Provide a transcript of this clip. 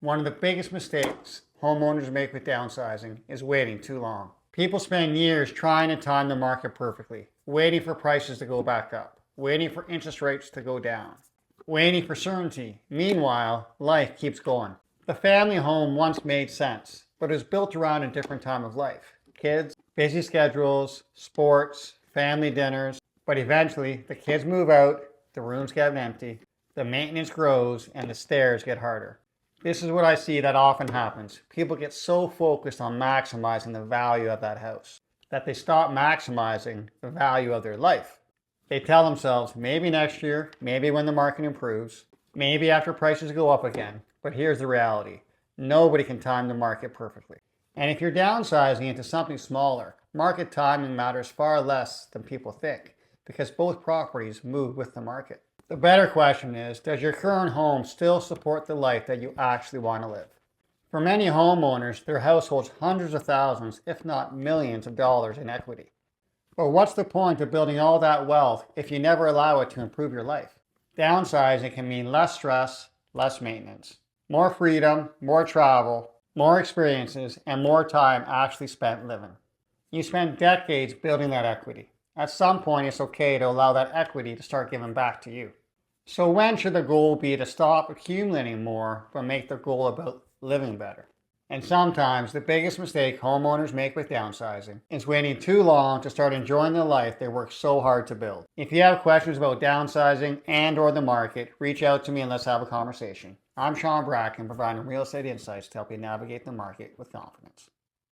One of the biggest mistakes homeowners make with downsizing is waiting too long. People spend years trying to time the market perfectly, waiting for prices to go back up, waiting for interest rates to go down, waiting for certainty. Meanwhile, life keeps going. The family home once made sense, but it was built around a different time of life. Kids, busy schedules, sports, family dinners. But eventually, the kids move out, the rooms get empty, the maintenance grows, and the stairs get harder. This is what I see that often happens. People get so focused on maximizing the value of that house that they stop maximizing the value of their life. They tell themselves, maybe next year, maybe when the market improves, maybe after prices go up again. But here's the reality. Nobody can time the market perfectly. And if you're downsizing into something smaller, market timing matters far less than people think because both properties move with the market. The better question is, does your current home still support the life that you actually want to live? For many homeowners, their house holds hundreds of thousands, if not millions of dollars in equity. But what's the point of building all that wealth if you never allow it to improve your life? Downsizing can mean less stress, less maintenance, more freedom, more travel, more experiences, and more time actually spent living. You spent decades building that equity. At some point, it's okay to allow that equity to start giving back to you. So when should the goal be to stop accumulating more, but make the goal about living better? And sometimes the biggest mistake homeowners make with downsizing is waiting too long to start enjoying the life they worked so hard to build. If you have questions about downsizing and/or the market, reach out to me and let's have a conversation. I'm Sean Bracken, providing real estate insights to help you navigate the market with confidence.